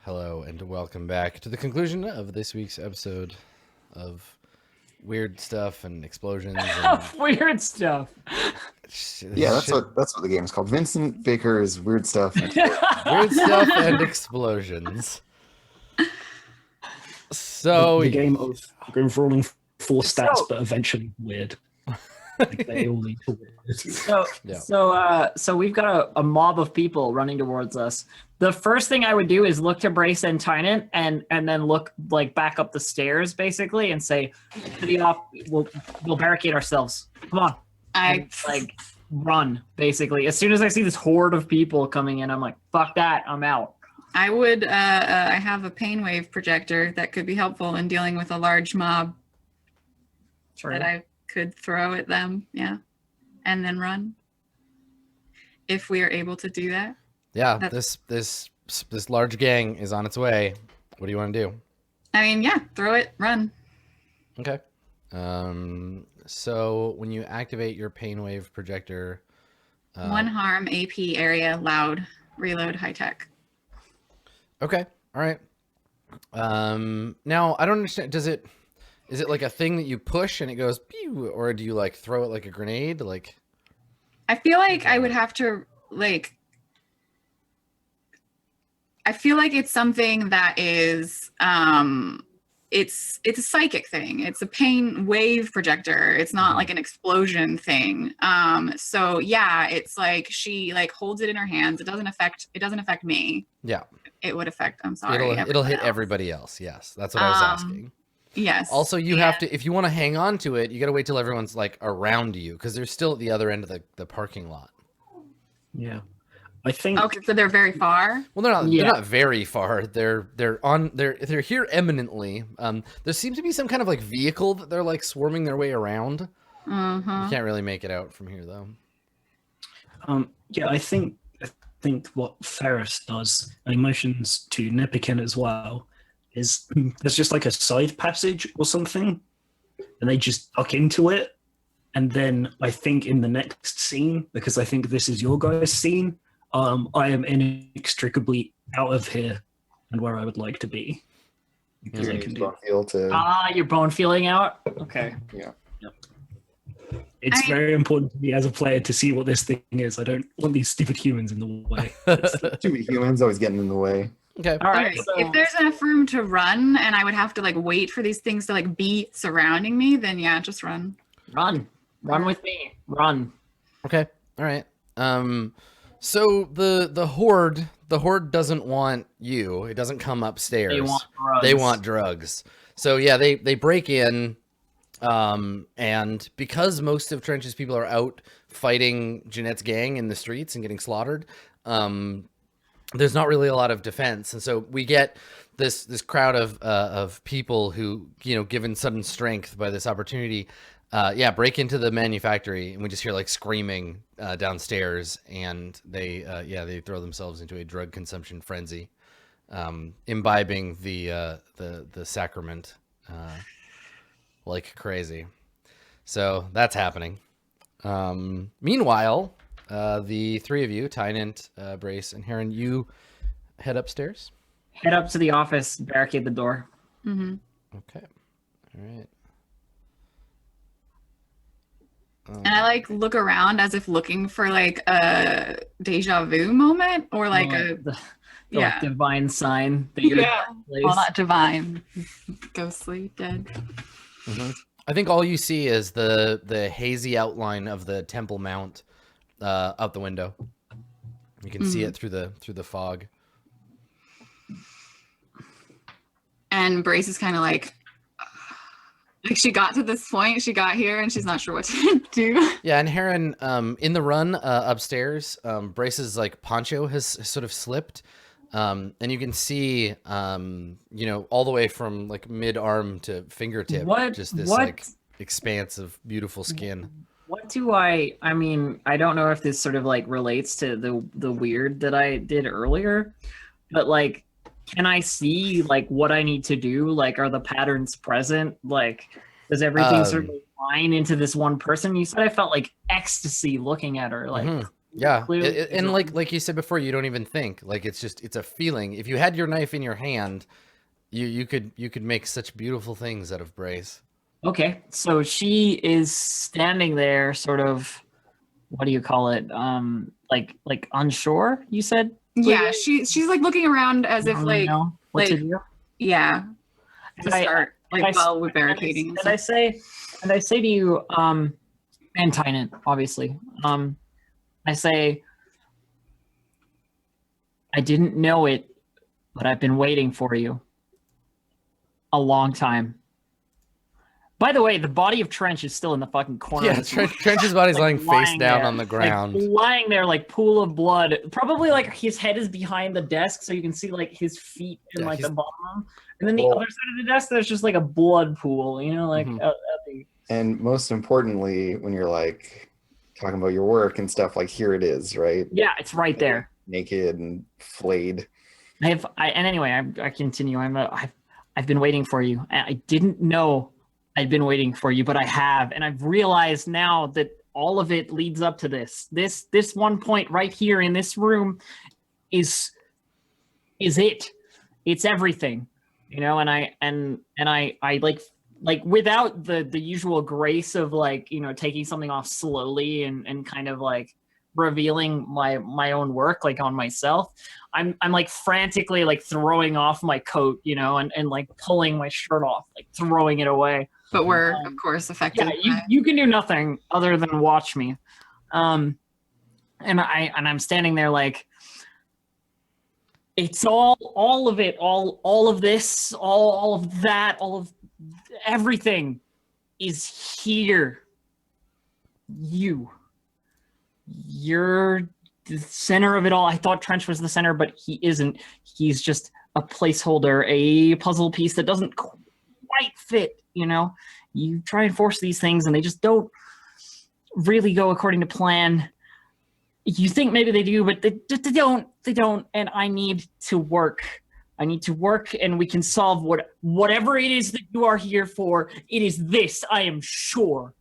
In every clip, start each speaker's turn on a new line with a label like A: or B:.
A: Hello, and welcome back to the conclusion of this week's episode of weird stuff and explosions. And
B: weird stuff.
C: Yeah, that's what the game's called. Vincent Baker's Weird Stuff.
A: Weird stuff and explosions. So
D: the game of rolling 4 stats, but eventually weird. Like they all lead to weird.
B: So we've got a mob of people running towards us. The first thing I would do is look to Brace and Tynant and then look like back up the stairs basically and say to the off we'll barricade ourselves. Come on. And, like run basically. As soon as I see this horde of people coming in, I'm like, fuck that, I'm out.
E: I would I have a pain wave projector that could be helpful in dealing with a large mob.
B: Sure.
E: That I could throw at them, yeah, and then run. If we are able to do that.
A: Yeah, this large gang is on its way. What do you want to do?
E: I mean, yeah, throw it, run.
A: Okay. So when you activate your pain wave projector,
E: 1 harm, AP area, loud, reload, high tech.
A: Okay. All right. Now I don't understand. Is it like a thing that you push and it goes pew, or do you like throw it like a grenade? Like,
E: I feel like I would have to like. I feel like it's something that is it's a psychic thing. It's a pain wave projector. It's not like an explosion thing. So yeah, it's like she like holds it in her hands. It doesn't affect me.
A: Yeah.
E: It would affect, I'm sorry.
A: It'll hit everybody else. Yes. That's what I was asking.
E: Yes.
A: Also, you have to, if you want to hang on to it, you got to wait till everyone's like around you because they're still at the other end of the parking lot.
D: Yeah. I think.
E: Okay, so they're very far.
A: Well, they're not. Yeah. They're not very far. They're here eminently. There seems to be some kind of like vehicle that they're like swarming their way around.
E: Mm-hmm.
A: You can't really make it out from here though.
D: Yeah, I think what Ferris does, and he motions to Nepikin as well, is there's just like a side passage or something, and they just duck into it. And then I think in the next scene, because I think this is your guys' scene, I am inextricably out of here and where I would like to be. Because I can do.
B: You're bone feeling out? Okay.
C: Yeah.
D: Yep. It's very important to me as a player to see what this thing is. I don't want these stupid humans in the way.
C: Too many humans always getting in the way.
A: Okay.
B: All right. So
E: if there's enough room to run and I would have to like wait for these things to like be surrounding me, then yeah, just run.
B: Run with me. Run.
A: Okay. All right. So the horde doesn't want you. It doesn't come upstairs.
B: They want
A: drugs. So yeah, they break in, and because most of Trench's people are out fighting Jeanette's gang in the streets and getting slaughtered, there's not really a lot of defense, and so we get this crowd of people who, you know, given sudden strength by this opportunity, break into the manufactory, and we just hear like screaming downstairs, and they throw themselves into a drug consumption frenzy, imbibing the sacrament like crazy. So that's happening. Meanwhile, the three of you, Tynant, Brace, and Heron, you head upstairs.
B: Head up to the office, barricade the door.
E: Mm-hmm.
A: Okay. All right.
E: And I like look around as if looking for like a deja vu moment or like
B: the divine sign that you're
E: well, not divine, ghostly, dead.
A: Mm-hmm. I think all you see is the hazy outline of the Temple Mount out the window. You can see it through the fog.
E: And Brace is kind of like she got to this point, she got here, and she's not sure what to do. Yeah,
A: and Heron, in the run upstairs, Brace's like poncho has sort of slipped, and you can see, all the way from like mid-arm to fingertip, just this like expanse of beautiful skin.
B: What do I mean, I don't know if this sort of like relates to the weird that I did earlier, but like, can I see like what I need to do? Like, are the patterns present? Like, does everything sort of line into this one person? You said I felt like ecstasy looking at her. Like,
A: Yeah,
B: Clearly
A: and like you said before, you don't even think. Like it's a feeling. If you had your knife in your hand, you could make such beautiful things out of Brace.
B: Okay, so she is standing there, sort of. What do you call it? Like unsure. You said.
E: Yeah, she's like looking around as if
B: Don't really
E: like
B: know what to do.
E: yeah, to start like while we're barricading.
B: And I say to you, and Tynant, obviously, I say, I didn't know it, but I've been waiting for you a long time. By the way, the body of Trench is still in the fucking corner.
A: Yeah,
B: of this room.
A: Trench's body's
B: Like,
A: lying face down
B: there,
A: on the ground.
B: like, lying there like pool of blood. Probably like his head is behind the desk, so you can see like his feet and
A: Yeah,
B: like
A: he's-
B: the bottom. And then the other side of the desk, there's just like a blood pool. You know, like.
A: Mhm.
C: And most importantly, when you're like talking about your work and stuff, like here it is, right?
B: Yeah, it's right there.
C: Naked and flayed.
B: And anyway, I continue. I've been waiting for you. I didn't know I'd been waiting for you, but I have, and I've realized now that all of it leads up to this. This one point right here in this room is it. It's everything, you know. And I like without the usual grace of like, you know, taking something off slowly and kind of like revealing my own work like on myself. I'm like frantically like throwing off my coat, you know, and like pulling my shirt off, like throwing it away.
E: But we're of course affected.
B: Yeah, you can do nothing other than watch me. And I'm standing there like, it's all of it, all of this, all of that, all of everything is here. You're the center of it all. I thought Trench was the center, but he isn't. He's just a placeholder, a puzzle piece that doesn't quite fit, you know? You try and force these things and they just don't really go according to plan. You think maybe they do, but they don't. They don't. And I need to work. I need to work, and we can solve whatever it is that you are here for. It is this, I am sure.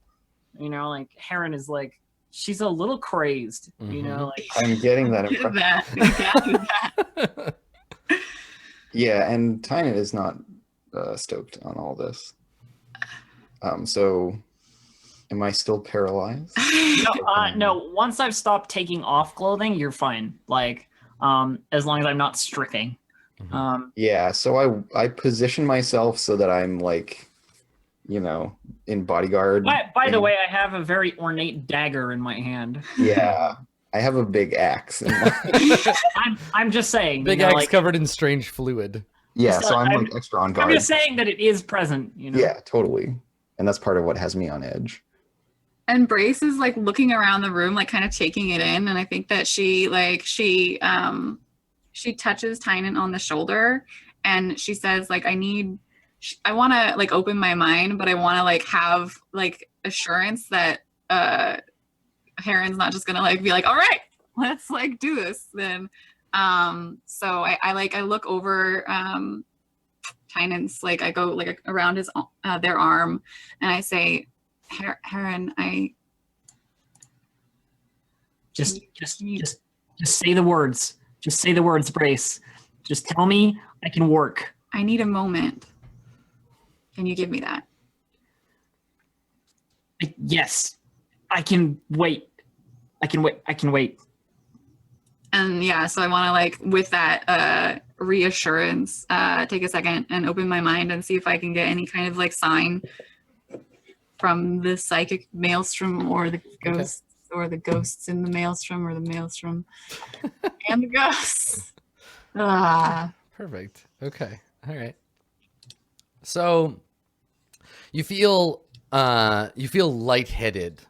B: You know, like Heron is like, she's a little crazed. You know, like
C: I'm getting that impression.
E: that.
C: Yeah, and Tynant is not stoked on all this. So, am I still paralyzed?
B: no. Once I've stopped taking off clothing, you're fine. Like, as long as I'm not stripping.
C: Yeah, so I position myself so that I'm like, you know, in bodyguard.
B: By the way, I have a very ornate dagger in my hand.
C: Yeah, I have a big axe. In my...
B: I'm just saying.
A: Big
B: you know,
A: axe
B: like,
A: covered in strange fluid.
C: Yeah, so I'm like extra on guard.
B: I'm just saying that it is present. You know.
C: Yeah, totally. And that's part of what has me on edge.
E: And Brace is like looking around the room, like kind of taking it in. And I think that she touches Tynan on the shoulder and she says like, I want to like open my mind, but I want to like have like assurance that Heron's not just going to like be like, all right, let's like do this then. So I look over Tynan's, like I go like around his their arm and I say, Heron,
B: just say the words. Just say the words, Brace. Just tell me I can work.
E: I need a moment. Can you give me that?
B: Yes, I can wait. I can wait.
E: And yeah, so I want to like with that reassurance, take a second and open my mind and see if I can get any kind of like sign from the psychic maelstrom or the ghosts or the ghosts in the maelstrom or the maelstrom and the ghosts.
A: Perfect. Okay. All right. So you feel lightheaded.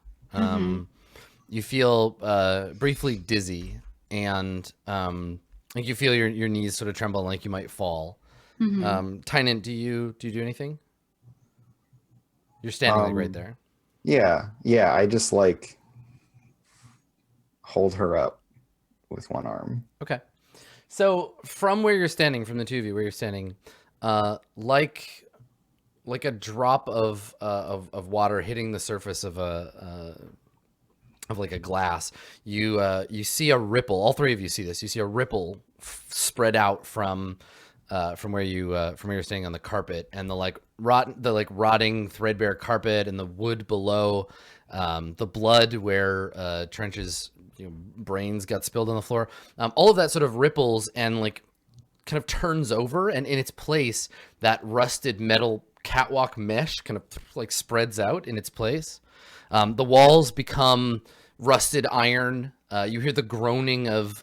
A: You feel briefly dizzy, and like you feel your knees sort of tremble, like you might fall. Tynant, do you do anything? You're standing like right there.
C: Yeah. I just like hold her up with one arm.
A: Okay. So from where you're standing, from the two of you, where you're standing, like a drop of water hitting the surface of of like a glass, you see a ripple. All three of you see this. You see a ripple spread out from where you're standing on the carpet, and the rotting threadbare carpet and the wood below, the blood where Trench's brains got spilled on the floor. All of that sort of ripples and like kind of turns over, and in its place, that rusted metal catwalk mesh kind of like spreads out in its place. The walls become rusted iron. You hear the groaning of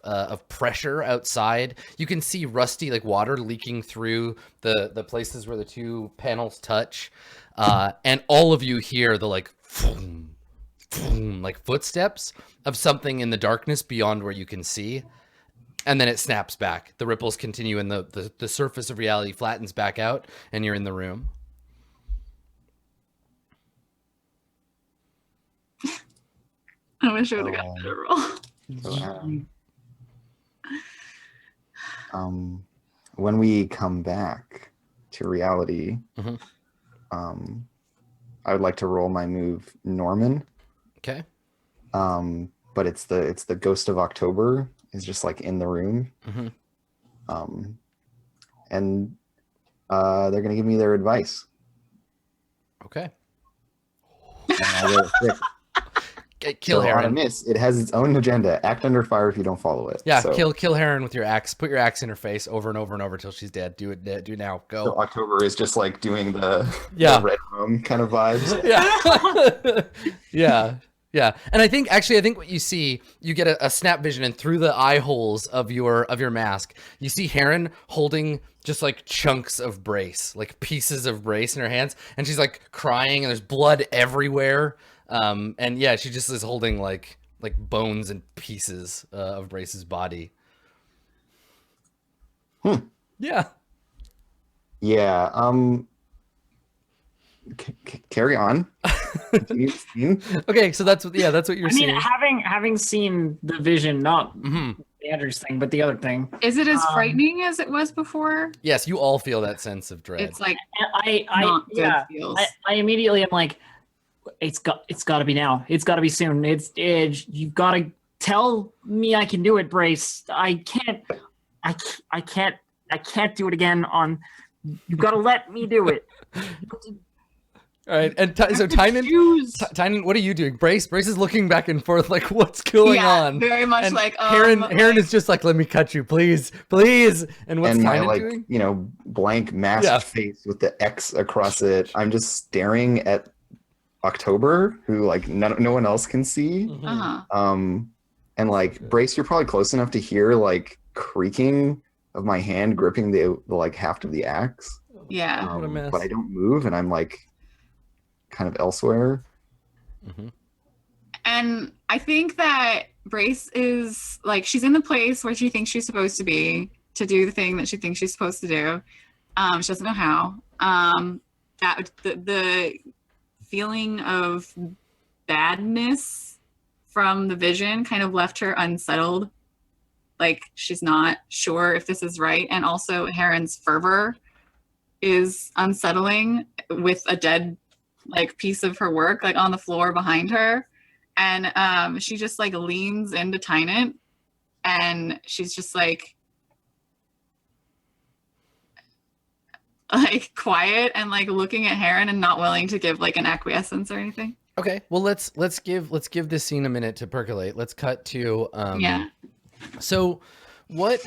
A: pressure outside. You can see rusty like water leaking through the places where the two panels touch, and all of you hear the like boom, boom, like footsteps of something in the darkness beyond where you can see. And then it snaps back. The ripples continue, and the surface of reality flattens back out, and you're in the room.
E: I wish I would have got a better roll.
C: When we come back to reality, I would like to roll my move Norman.
A: Okay.
C: But it's the Ghost of October is just like in the room. And they're gonna give me their advice.
A: Okay.
C: And I roll a 6.
A: Kill
C: so on a
A: Heron.
C: miss, it has its own agenda. Act under fire if you don't follow it.
A: Yeah,
C: so,
A: kill Heron with your axe. Put your axe in her face over and over and over till she's dead. Do it now. Go.
C: So October is just like doing the red rum kind of vibes.
A: Yeah. And I think what you see, you get a snap vision, and through the eye holes of your mask, you see Heron holding just like chunks of brace, like pieces of brace in her hands, and she's like crying, and there's blood everywhere. And yeah, she just is holding like bones and pieces of Brace's body. Yeah.
C: Carry on. Continue the scene.
A: Okay, so that's what you're seeing.
B: Having seen the vision, not Andrew's thing, but the other thing.
E: Is it as frightening as it was before?
A: Yes, you all feel that sense of dread.
E: It's like
B: I immediately am like, it's got to be now. It's got to be soon. You've got to tell me I can do it, Brace. I can't do it again. You've got to let me do it.
A: All right, and so Tynan, what are you doing? Brace is looking back and forth, like, what's going on?
E: Very much
A: and
E: like
A: Heron is just like, let me cut you, please. And what's Tynan doing?
C: Blank masked face with the X across it. I'm just staring at October, who like no one else can see. And like Brace, you're probably close enough to hear like creaking of my hand gripping the like haft of the axe.
E: Yeah.
A: What a mess.
C: But I don't move, and I'm like kind of elsewhere.
E: And I think that Brace is like, she's in the place where she thinks she's supposed to be to do the thing that she thinks she's supposed to do. She doesn't know how. That the feeling of badness from the vision kind of left her unsettled. Like she's not sure if this is right. And also Heron's fervor is unsettling with a dead like piece of her work like on the floor behind her. And she just like leans into Tynan, and she's just like quiet and like looking at Heron and not willing to give like an acquiescence or anything.
A: Okay, well let's give this scene a minute to percolate. Let's cut to So what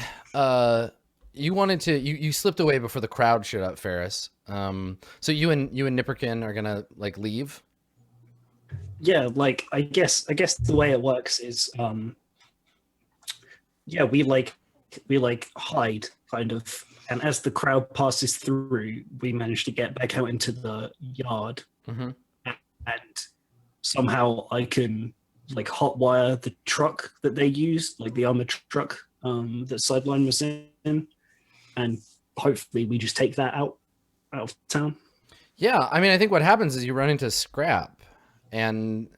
A: you wanted to you slipped away before the crowd showed up, Ferris. So you and Nipperkin are gonna like leave.
D: Yeah, like I guess the way it works is we hide kind of, and as the crowd passes through, we manage to get back out into the yard, and somehow I can like hotwire the truck that they used, like the armored truck that Sideline was in, and hopefully we just take that out of town. Yeah,
A: I mean, I think what happens is you run into Scrap, and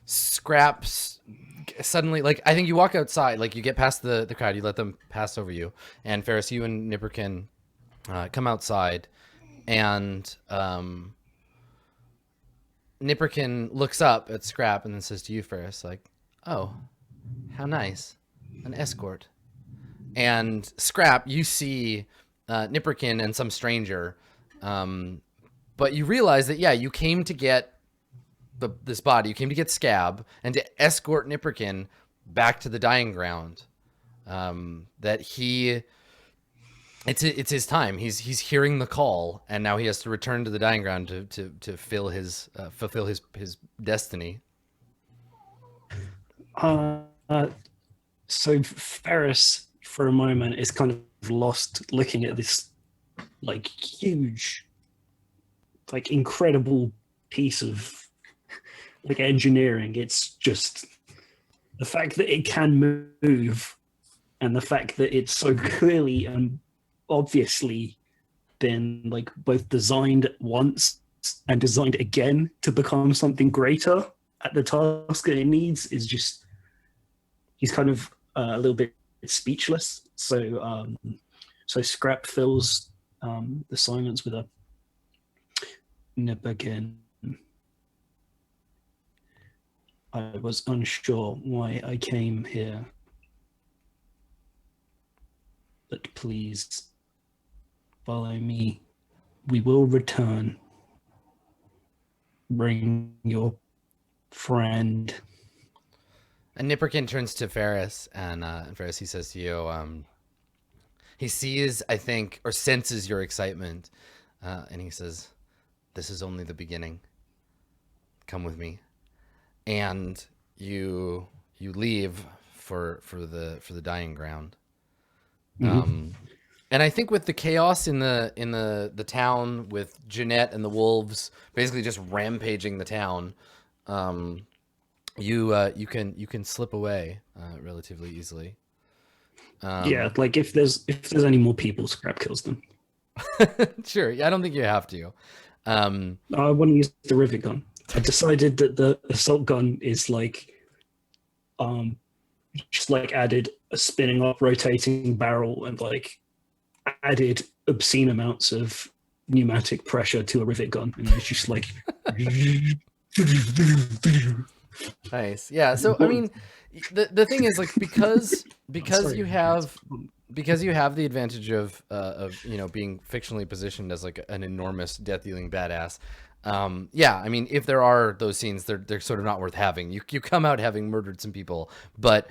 A: Scrap's suddenly, like, I think you walk outside, like you get past the crowd, you let them pass over you, and Ferris, you and Nipperkin come outside, and Nipperkin looks up at Scrap and then says to you, Ferris, like, Oh, how nice. An escort. And Scrap, you see Nipperkin and some stranger, but you realize that, yeah, you came to get this body. You came to get Scab and to escort Nipperkin back to the dying ground. That it's his time. He's hearing the call, and now he has to return to the dying ground to fulfill his destiny.
D: So Ferris, for a moment, is kind of lost looking at this like huge, like incredible piece of like engineering. It's just the fact that it can move, and the fact that it's so clearly and obviously been like both designed once and designed again to become something greater at the task that it needs is just, he's kind of a little bit speechless. So Scrap fills the silence with a nip again. I was unsure why I came here, but please follow me. We will return. Bring your friend.
A: And Nipperkin turns to Ferris, and Ferris, he says to you, he sees, I think, or senses your excitement, and he says, "This is only the beginning. Come with me." And you leave for the dying ground.
D: Mm-hmm.
A: And I think with the chaos in the town, with Jeanette and the wolves basically just rampaging the town, you can slip away relatively easily.
D: Yeah, like if there's any more people, Scrap kills them.
A: Sure. I don't think you have to.
D: I want to use the rivet gun. I decided that the assault gun is like, just like added a spinning up, rotating barrel and like added obscene amounts of pneumatic pressure to a rivet gun, and it's just like.
A: Nice. Yeah. So I mean, the thing is, like, because you have the advantage of being fictionally positioned as like an enormous death dealing badass. Yeah, I mean, if there are those scenes, they're sort of not worth having. You come out having murdered some people, but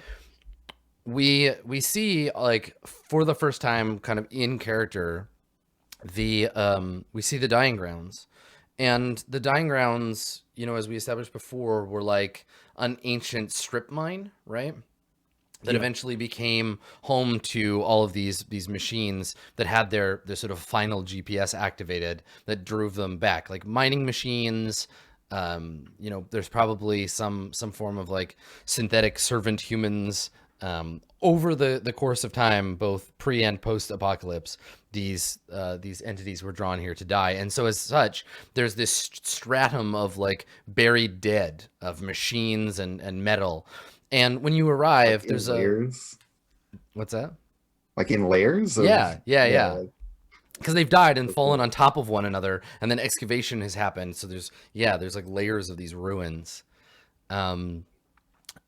A: we see, like, for the first time, kind of in character, we see the dying grounds, and the dying grounds, as we established before, were like an ancient strip mine, right? That eventually became home to all of these machines that had their sort of final GPS activated that drove them back, like mining machines. There's probably some form of like synthetic servant humans. Over the course of time, both pre and post apocalypse, these entities were drawn here to die, and so as such, there's this stratum of like buried dead of machines and metal. And when you arrive,
C: like
A: there's
C: layers.
A: What's that?
C: Like in layers?
A: Yeah.
C: Like,
A: Because they've died and fallen on top of one another, and then excavation has happened. So there's like layers of these ruins. And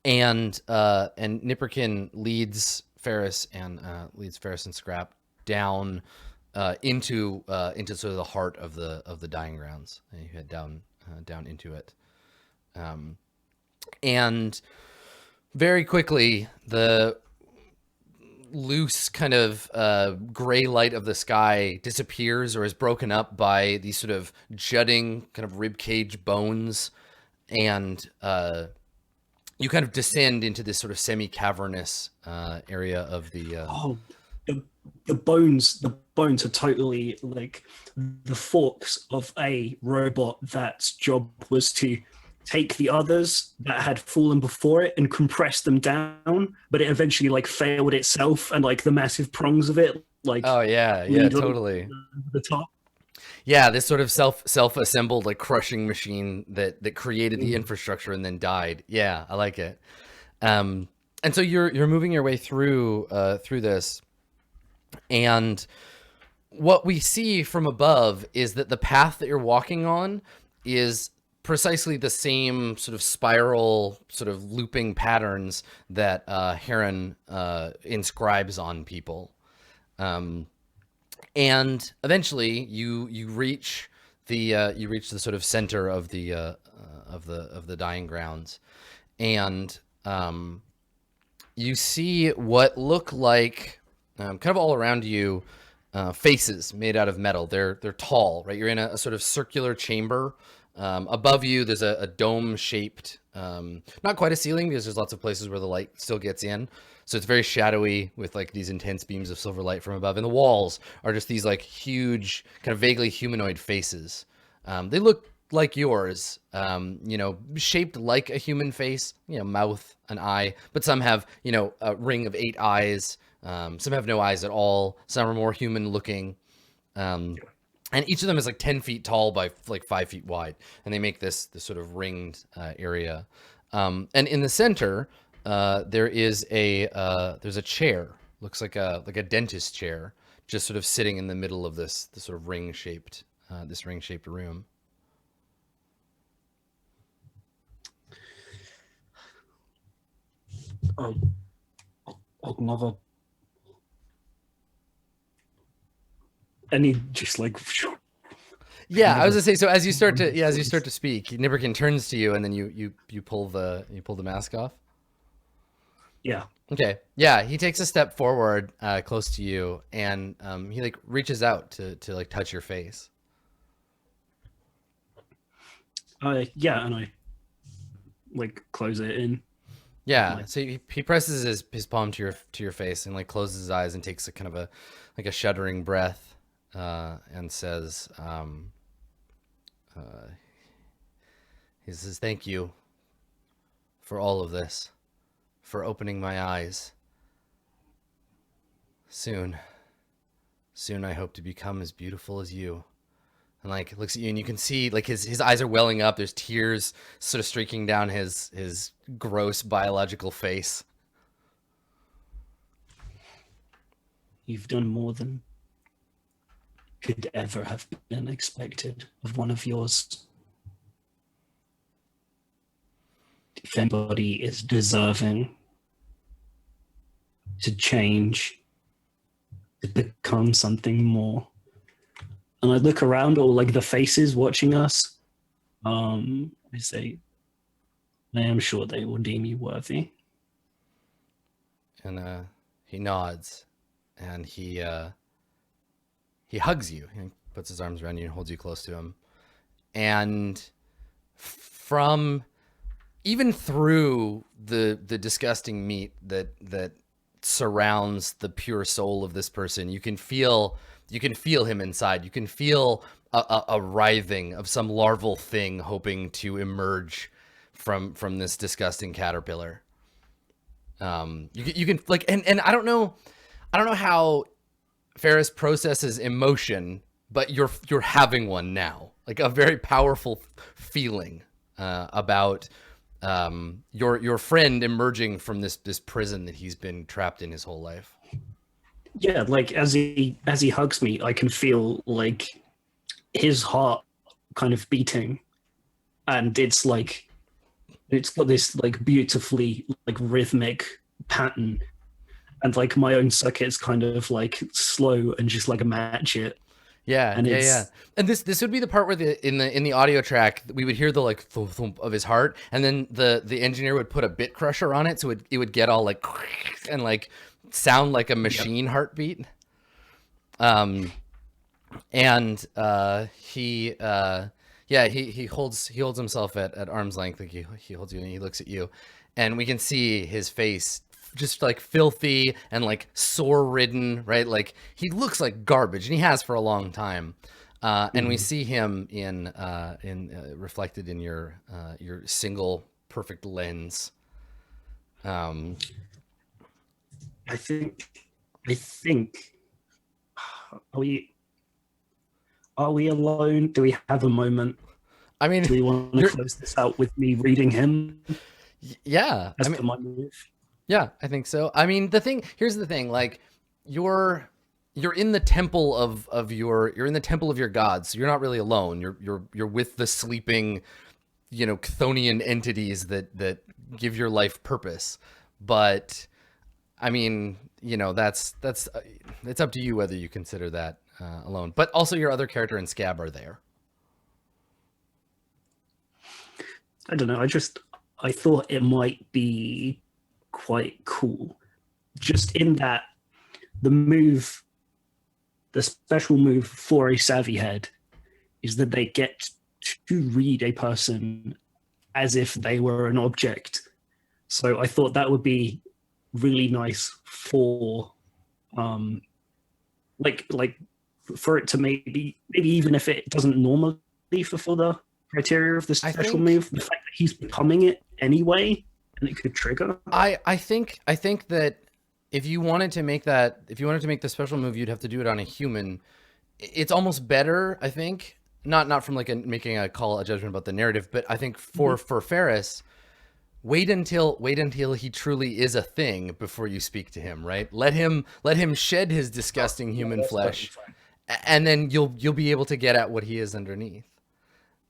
A: Nipperkin leads Ferris and Scrap down into sort of the heart of the dying grounds, and you head down into it. And very quickly, the loose kind of gray light of the sky disappears or is broken up by these sort of jutting kind of rib cage bones, and you kind of descend into this sort of semi-cavernous area of the.
D: The bones are totally like the forks of a robot that's job was to take the others that had fallen before it and compress them down, but it eventually like failed itself, and like the massive prongs of it, like,
A: oh yeah, totally,
D: the top.
A: Yeah, this sort of self-assembled like crushing machine that created the infrastructure and then died. Yeah, I like it. And so you're moving your way through this, and what we see from above is that the path that you're walking on is precisely the same sort of spiral, sort of looping patterns that Heron inscribes on people. And eventually, you reach the sort of center of the dying grounds, and you see what look like kind of all around you faces made out of metal. They're tall, right? You're in a sort of circular chamber. Above you, there's a dome-shaped, not quite a ceiling because there's lots of places where the light still gets in. So it's very shadowy with like these intense beams of silver light from above. And the walls are just these like huge, kind of vaguely humanoid faces. They look like yours, you know, shaped like a human face, you know, mouth, an eye, but some have, you know, a ring of 8 eyes. Some have no eyes at all. Some are more human looking. And each of them is like 10 feet tall by like 5 feet wide. And they make this sort of ringed area. And in the center, there's a chair, looks like a dentist chair, just sort of sitting in the middle of this sort of ring-shaped room.
D: I'll never. And he just like.
A: Yeah, I was gonna say. So as you start to speak, Nibberkin turns to you, and then you pull the mask off.
D: Yeah.
A: Okay. Yeah, he takes a step forward, close to you, and he like reaches out to like touch your face.
D: Yeah, and I like close it in.
A: Yeah. So he presses his palm to your face and like closes his eyes and takes a kind of a shuddering breath, and says, he says, "Thank you for all of this, for opening my eyes. Soon I hope to become as beautiful as you." And like looks at you, and you can see like his eyes are welling up. There's tears sort of streaking down his gross biological face.
D: You've done more than could ever have been expected of one of yours. If anybody is deserving to change, to become something more. And I look around, all like the faces watching us. I say, I am sure they will deem you worthy.
A: And he nods, and he hugs you. He puts his arms around you and holds you close to him. And from even through the disgusting meat that surrounds the pure soul of this person, you can feel him inside. You can feel a writhing of some larval thing hoping to emerge from this disgusting caterpillar. You can like, and I don't know how Ferris processes emotion, but you're having one now, like a very powerful feeling about your friend emerging from this prison that he's been trapped in his whole life.
D: Yeah, like as he hugs me, I can feel like his heart kind of beating, and it's got this like beautifully like rhythmic pattern, and like my own circuits kind of like slow and just like match it.
A: Yeah, and And this would be the part where in the audio track we would hear the like thump, thump of his heart, and then the engineer would put a bit crusher on it, so it would get all like and like sound like a machine heartbeat. And he holds himself at arm's length, like he holds you and he looks at you, and we can see his face just like filthy and like sore ridden, right? Like he looks like garbage, and he has for a long time. And we see him in reflected in your single perfect lens.
D: I think are we alone? Do we have a moment?
A: I mean,
D: do we want to close this out with me reading him?
A: Yeah.
D: As per my move?
A: Yeah, I think so. I mean, here's the thing, like you're in the temple of your gods. So you're not really alone. You're with the sleeping Chthonian entities that give your life purpose. But I mean, that's it's up to you whether you consider that alone. But also your other character and Scab are there.
D: I don't know. I thought it might be quite cool, just in that the special move for a savvy head is that they get to read a person as if they were an object. So I thought that would be really nice for, like for it to maybe even if it doesn't normally fulfill the criteria of the special move, the fact that he's becoming it anyway, and it could trigger.
A: I think that if you wanted to make the special move, you'd have to do it on a human. It's almost better, I think, not from like making a judgment about the narrative, but I think for Ferris, wait until he truly is a thing before you speak to him, right? Let him shed his disgusting human flesh, and then you'll be able to get at what he is underneath.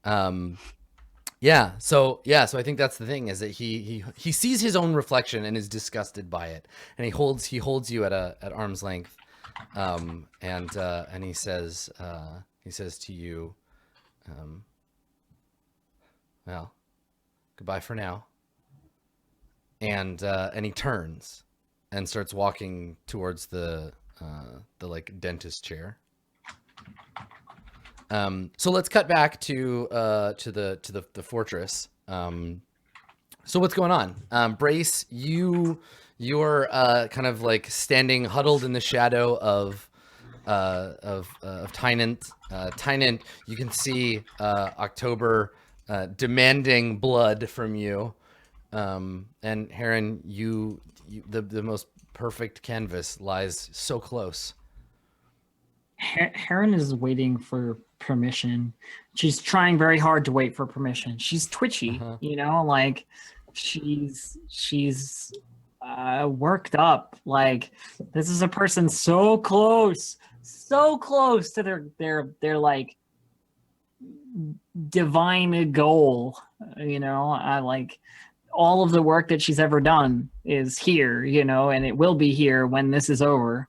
A: So I think that's the thing, is that he sees his own reflection and is disgusted by it, and he holds you at arm's length, and he says to you, well, goodbye for now. And he turns and starts walking towards the like dentist chair. So let's cut back to the fortress. So what's going on? Brace, you're kind of like standing huddled in the shadow of Tynant. Tynant, you can see October demanding blood from you. And Heron, the most perfect canvas lies so close.
B: Heron is waiting for permission. She's trying very hard to wait for permission. She's twitchy, like she's worked up. Like, this is a person so close to their like divine goal. I like all of the work that she's ever done is here, and it will be here when this is over.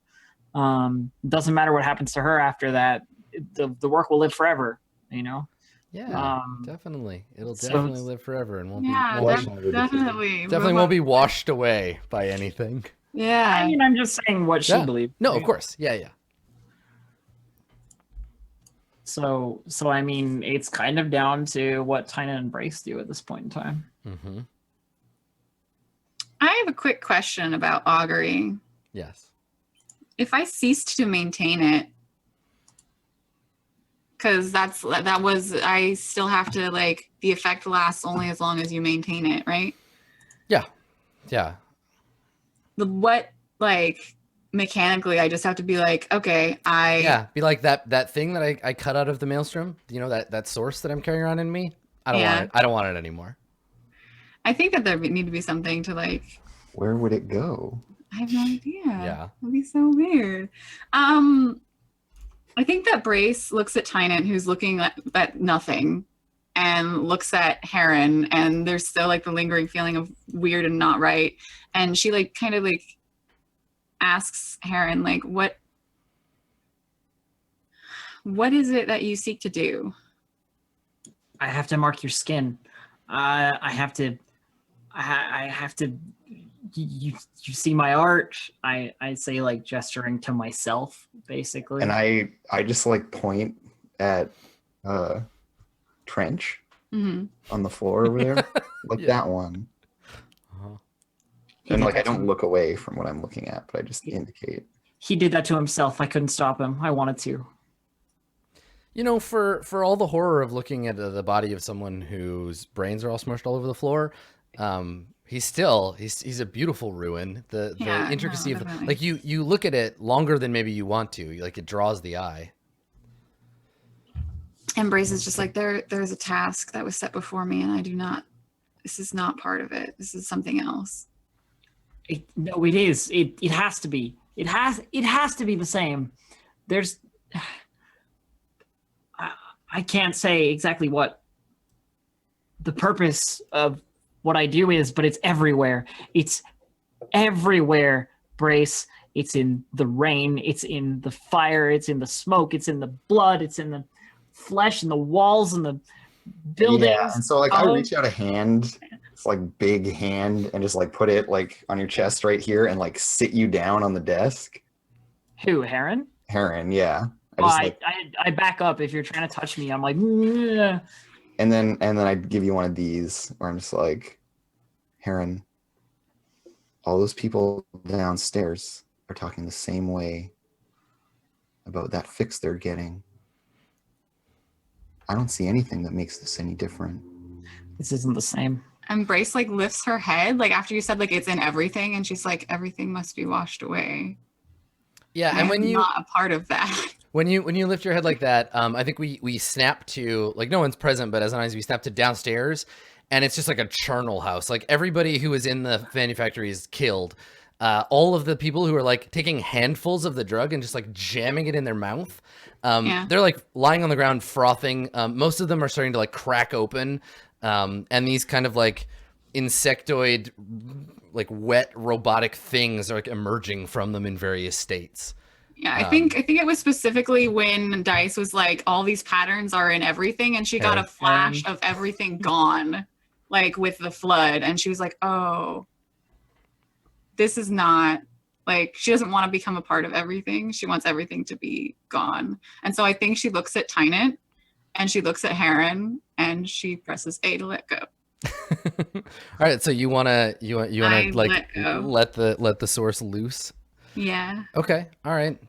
B: Doesn't matter what happens to her after that. The work will live forever,
A: Yeah, definitely. It'll
B: so
A: definitely live forever and won't be washed away by anything.
E: Yeah.
B: I mean, I'm just saying what she believes.
A: No, of course. Yeah.
B: So I mean, it's kind of down to what Tina and Brace do at this point in time.
A: Mm-hmm.
E: I have a quick question about augury.
A: Yes.
E: If I ceased to maintain it, because I still have to, like, the effect lasts only as long as you maintain it, right?
A: Yeah.
E: Mechanically, I just have to be like, okay,
A: be like that thing that I cut out of the maelstrom, that source that I'm carrying around in me. I don't want it anymore.
E: I think that there need to be something to, like,
C: where would it go?
E: I have no idea.
A: Yeah.
E: That'd be so weird. I think that Brace looks at Tynant, who's looking at nothing, and looks at Heron, and there's still like the lingering feeling of weird and not right. And she like kind of like asks Heron, like, what is it that you seek to do?
B: I have to mark your skin. I have to. You see my art. I say, like, gesturing to myself, basically.
C: And I just like point at Trench on the floor over there, like that one. And like I don't look away from what I'm looking at, but I just indicate.
B: He did that to himself. I couldn't stop him. I wanted to.
A: For all the horror of looking at the body of someone whose brains are all smushed all over the floor, he's a beautiful ruin. The intricacy of like you look at it longer than maybe you want to. Like, it draws the eye.
E: And Brace is just like, there's a task that was set before me, and this is not part of it. This is something else.
B: No, it is. It has to be. It has to be the same. There's. I can't say exactly what the purpose of what I do is, but it's everywhere. It's everywhere, Brace. It's in the rain. It's in the fire. It's in the smoke. It's in the blood. It's in the flesh and the walls and the buildings.
C: Yeah, and so like I reach out a hand, it's like big hand, and just like put it like on your chest right here and like sit you down on the desk.
B: Who, Heron?
C: Heron, yeah.
B: I back up if you're trying to touch me. I'm like, "Nyeh."
C: And then I give you one of these where I'm just like, Heron, all those people downstairs are talking the same way about that fix they're getting. I don't see anything that makes this any different.
B: This isn't the same.
E: And Brace like lifts her head, like after you said like it's in everything, and she's like, everything must be washed away.
A: Yeah, and when
E: I'm
A: you
E: not a part of that.
A: when you lift your head like that, I think we snap to, like, no one's present, but as an eyes we snap to downstairs, and it's just like a charnel house. Like everybody who was in the manufactory is killed. All of the people who are like taking handfuls of the drug and just like jamming it in their mouth. They're like lying on the ground frothing. Most of them are starting to like crack open. And these kind of like insectoid, like wet robotic things are like emerging from them in various states.
E: Yeah, I think it was specifically when Dice was like, all these patterns are in everything, and she got a flash of everything gone, like with the flood, and she was like, oh, this is not, like, she doesn't want to become a part of everything. She wants everything to be gone. And so I think she looks at Tynant and she looks at Heron and she presses A to let go.
A: All right, so you wanna like let the source loose?
E: Yeah.
A: Okay, all right.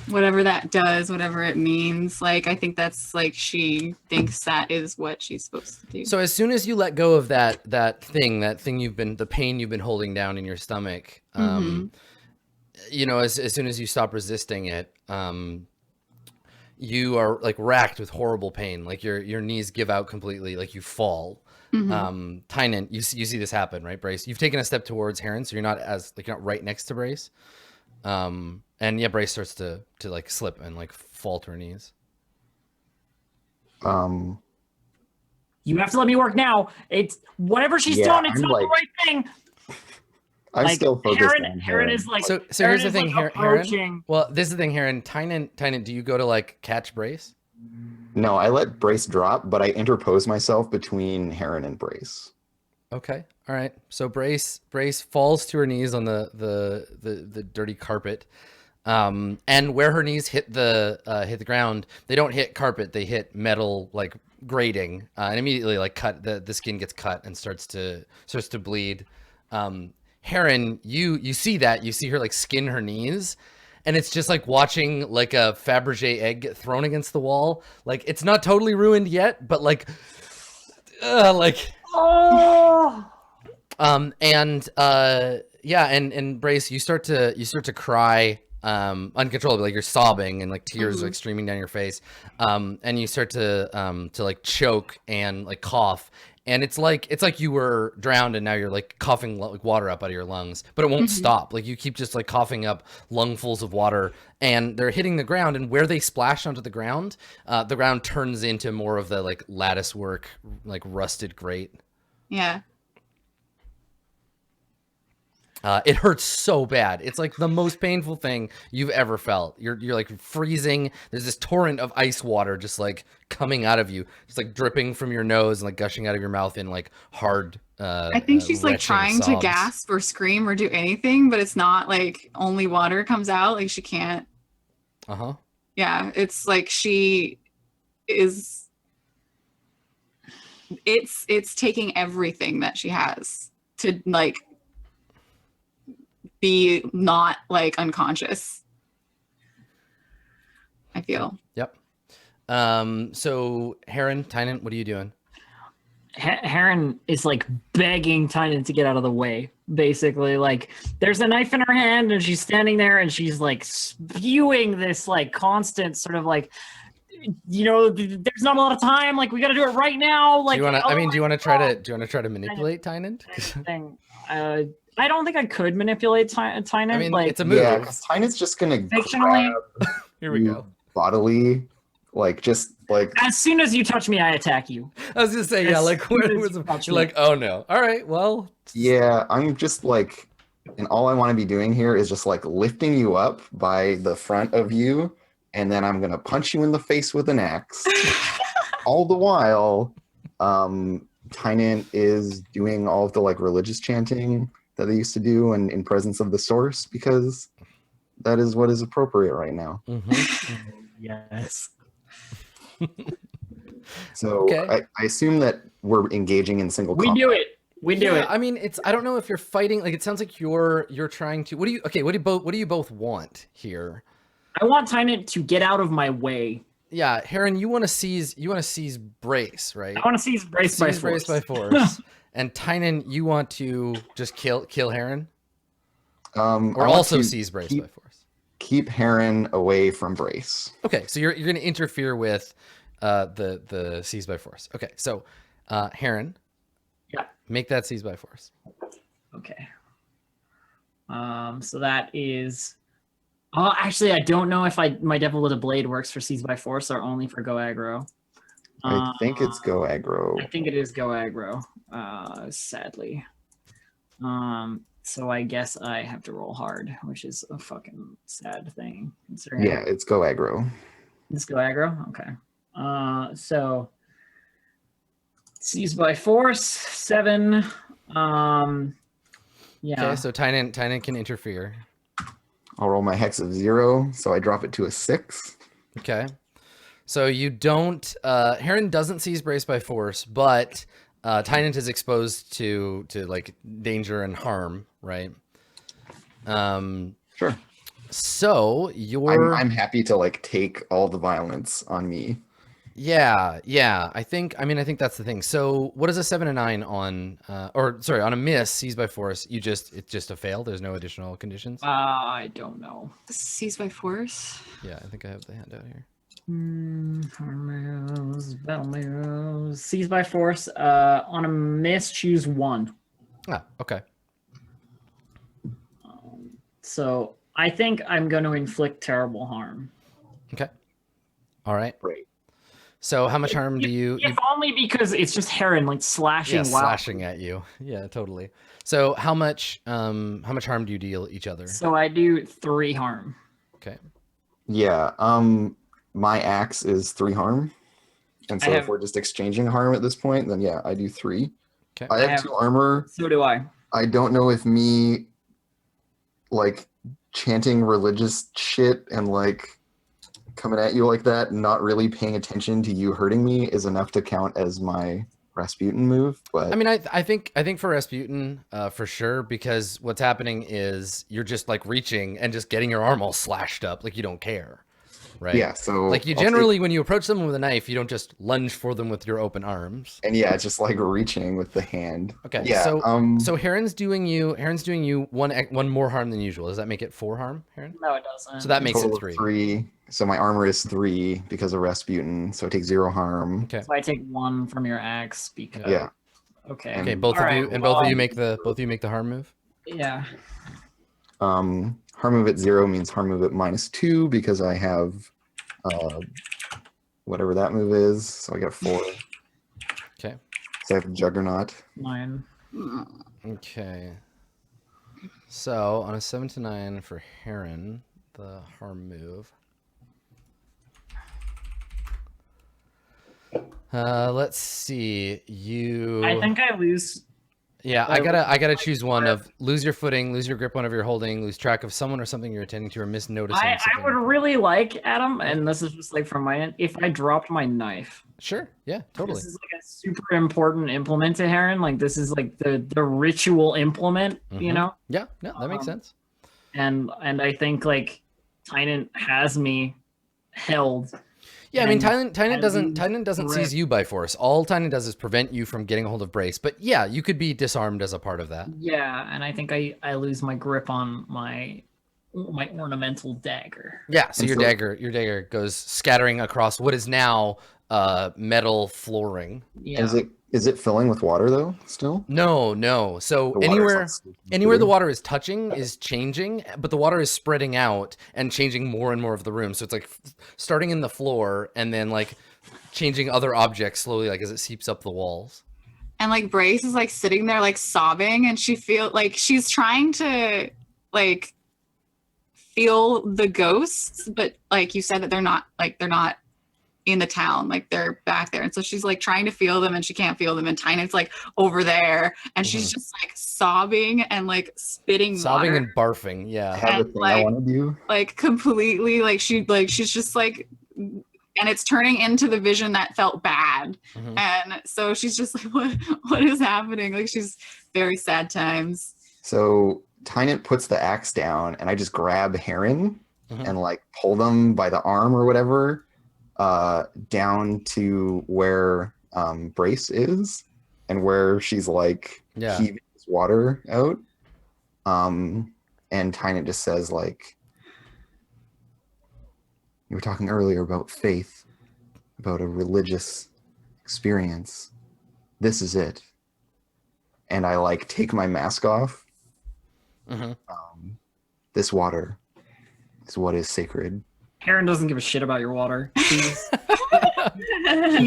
E: Whatever that does, whatever it means. Like, I think that's like, she thinks that is what she's supposed to do.
A: So as soon as you let go of that thing the pain you've been holding down in your stomach, you know, as soon as you stop resisting it, you are like racked with horrible pain. Like your knees give out completely, like you fall. Tynant, you see this happen, right, Brace? You've taken a step towards Heron, so you're not right next to Brace. And yeah, Brace starts to like slip and like fall to her knees.
B: You have to let me work now. It's whatever she's doing. It's not the right thing.
C: I'm like, still focused on
B: Heron is like.
A: So here's the thing,
B: like
A: Heron. Well, this is the thing, Heron. Tynant, do you go to like catch Brace?
C: No, I let Brace drop, but I interpose myself between Heron and Brace.
A: Okay, all right. So Brace falls to her knees on the dirty carpet, and where her knees hit the ground, they don't hit carpet, they hit metal like grating, and immediately like the skin gets cut and starts to bleed. Heron, you see that, you see her like skin her knees, and it's just like watching like a Fabergé egg get thrown against the wall. Like it's not totally ruined yet, but like
B: oh.
A: And Brace, you start to cry uncontrollably, like you're sobbing and like tears are like streaming down your face, and you start to like choke and like cough, and it's like you were drowned and now you're like coughing like water up out of your lungs, but it won't stop. Like you keep just like coughing up lungfuls of water, and they're hitting the ground, and where they splash onto the ground turns into more of the like lattice work, like rusted grate.
E: Yeah.
A: It hurts so bad. It's like the most painful thing you've ever felt. You're like freezing. There's this torrent of ice water just like coming out of you, just like dripping from your nose and like gushing out of your mouth in like hard.
E: I think she's like trying to gasp or scream or do anything, but it's not like only water comes out. Like she can't. Yeah, it's like she is. It's taking everything that she has to like be not like unconscious, I feel.
A: Yep. So Heron, Tynant, what are you doing?
B: Heron is like begging Tynant to get out of the way, basically. Like there's a knife in her hand and she's standing there and she's like spewing this like constant sort of like, you know, there's not a lot of time, like we got to do it right now. Like,
A: do you want to try to manipulate Tynant?
B: I don't think I could manipulate Tynant.
A: I mean,
B: like,
A: it's a move.
C: Yeah, because Tynant's just gonna
B: fictionally.
A: Here we go.
C: Bodily Like just like
B: As soon as you touch me, I attack you.
A: I was gonna say, yeah,
B: As
A: like
B: soon as
A: where
B: you
A: was
B: touch
A: you're
B: me.
A: like, oh no. All right, well,
C: yeah, I'm just like, and all I want to be doing here is just like lifting you up by the front of you, and then I'm gonna punch you in the face with an axe. All the while, Tynant is doing all of the like religious chanting that they used to do and in presence of the source, because that is what is appropriate right now.
D: Yes.
C: So
A: Okay.
C: I assume that we're engaging in single
B: We
C: combat.
B: do it. We do
A: yeah,
B: it.
A: I mean, it's I don't know if you're fighting. Like, it sounds like you're trying to. What do you both want here?
B: I want Tynant to get out of my way.
A: Yeah, Heron, you want to seize Brace, right?
B: I want to seize Brace by
A: Seize Brace
B: force.
A: by force. And Tynan, you want to just kill Heron? Or
C: I want
A: also
C: to
A: seize Brace by force.
C: keep Heron away from Brace.
A: Okay, so you're going to interfere with the seize by force. Okay, so Heron,
B: Yeah.
A: make that seize by force.
B: Okay. So that is. Oh, actually, I don't know if my Devil with a Blade works for Seize by Force or only for Go Aggro.
C: I think it's go aggro.
B: I think it is Go Aggro. Sadly. So I guess I have to roll hard, which is a fucking sad thing. Considering
C: Yeah, it's go aggro.
B: It's Go Aggro. Okay. So Seize by Force 7. Yeah.
A: Okay, so Tynan can interfere.
C: I'll roll my hex of 0, so I drop it to a 6.
A: Okay. So you don't Heron doesn't seize Brace by force, but Tynant is exposed to like danger and harm, right?
C: Sure.
A: So you're
C: I'm happy to like take all the violence on me.
A: yeah. I think that's the thing. So what is a 7 and 9 on on a miss seize by force? It's just a fail. There's no additional conditions.
B: I don't know.
E: Seize by force.
A: Yeah, I think I have the handout here.
B: Battle moves. Seize by force. On a miss, choose 1.
A: Ah, okay.
B: So I think I'm going to inflict terrible harm.
A: Okay. All right.
C: Great.
A: So how much harm do you
B: If only because it's just Heron like slashing.
A: yeah,
B: wild.
A: slashing at you. Yeah, totally. So how much harm do you deal each other?
B: So I do 3 harm.
A: Okay.
C: Yeah, my axe is 3 harm. And so if we're just exchanging harm at this point, then yeah, I do 3.
A: Okay.
C: I have 2 armor.
B: So do I.
C: I don't know if me like chanting religious shit and like coming at you like that, not really paying attention to you hurting me is enough to count as my Rasputin move. But
A: I mean, I think for Rasputin, for sure, because what's happening is you're just like reaching and just getting your arm all slashed up, like you don't care, right?
C: yeah, so
A: Like you
C: I'll
A: generally, when you approach someone with a knife, you don't just lunge for them with your open arms.
C: and yeah, it's just like reaching with the hand.
A: Okay.
C: Yeah.
A: So Heron's doing you one more harm than usual. Does that make it 4 harm, Heron?
B: No, it doesn't.
A: So that makes it
C: total of
A: 3.
C: 3. So my armor is 3 because of Rasputin, so I take 0 harm.
A: Okay.
B: So I take 1 from your axe because.
C: Yeah.
B: Okay.
A: Okay. Both
B: All
A: of
B: right,
A: you and both of you make the harm move.
B: Yeah.
C: Harm move at 0 means harm move at -2 because I have whatever that move is. So I got 4.
A: Okay.
C: So I have Juggernaut.
B: 9.
A: Okay. So on a 7 to 9 for Heron, the harm move. Let's see.
B: I think I lose.
A: Yeah, I gotta choose one of lose your footing, lose your grip whenever you're holding, lose track of someone or something you're attending to, or miss noticing
B: I
A: something.
B: would really like, Adam, and this is just like from my end, if I dropped my knife.
A: Sure. Yeah, totally.
B: This is like a super important implement to Heron. Like this is like the ritual implement, you
A: Mhm.
B: know?
A: Yeah, no, that makes sense.
B: And I think like Tynant has me held.
A: Yeah, I mean,
B: and
A: Tynan doesn't
B: grip.
A: seize you by force. All Tynan does is prevent you from getting a hold of Brace. But yeah, you could be disarmed as a part of that.
B: Yeah, and I think I lose my grip on my my ornamental dagger.
A: Yeah, so
C: And
A: your
C: so-
A: dagger goes scattering across what is now metal flooring.
B: Yeah.
C: Is it filling with water though? Still,
A: No. So
C: The water's,
A: anywhere
C: like, seeping
A: anywhere the
C: through?
A: water is touching is changing, but the water is spreading out and changing more and more of the room. So it's like starting in the floor and then like changing other objects slowly, like as it seeps up the walls.
E: And like Brace is like sitting there like sobbing, and she feel like she's trying to like feel the ghosts, but like you said that they're not in the town, like they're back there. And so she's like trying to feel them and she can't feel them. And Tynant's like over there and she's just like sobbing and like spitting
A: Sobbing
E: water.
A: and barfing,
C: I
A: yeah.
C: have a
E: And,
C: thing I
E: like-
C: want to do.
E: Like completely she's just like, and it's turning into the vision that felt bad.
A: Mhm.
E: And so she's just like, what is happening? Like she's very sad times.
C: So Tynant puts the axe down, and I just grab Heron
A: Mhm.
C: and like pull them by the arm or whatever down to where Brace is, and where she's like
A: Yeah.
C: heaving this water out. And Tynant just says like, "You were talking earlier about faith, about a religious experience. This is it." And I like take my mask off.
A: Mhm.
C: This water is what is sacred.
B: Karen doesn't give a shit about your water.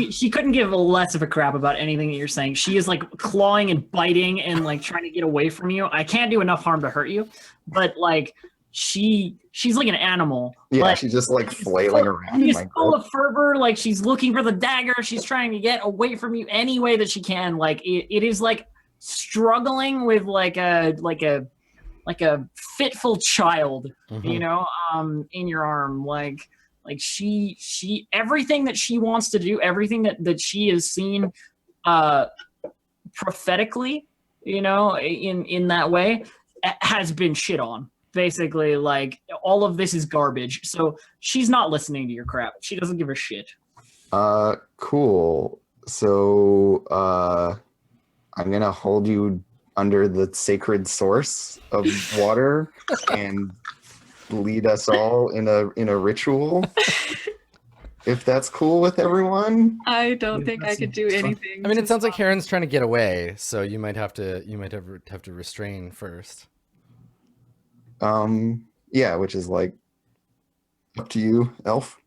B: She couldn't give less of a crap about anything that you're saying. She is like clawing and biting and like trying to get away from you. I can't do enough harm to hurt you, but like she's like an animal.
C: Yeah,
B: Like,
C: she's just like
B: she's
C: flailing
B: full-
C: around in
B: She's
C: my
B: full
C: grip.
B: of fervor. Like she's looking for the dagger. She's trying to get away from you any way that she can. Like it is like struggling with like a fitful child,
A: Mhm.
B: you know, in your arm. Like she everything that she wants to do, everything that she has seen prophetically, you know, in that way, has been shit on. Basically, like all of this is garbage. So she's not listening to your crap. She doesn't give a shit.
C: Cool. So I'm gonna hold you under the sacred source of water and lead us all in a ritual. If that's cool with everyone.
E: I don't
D: Yeah,
E: think I
D: that's-
E: could do
D: that's fine.
E: anything.
A: I mean,
E: to
A: it sounds like
E: stop.
A: Heron's trying to get away, so you might have to restrain first.
C: Yeah, which is like up to you, Elf.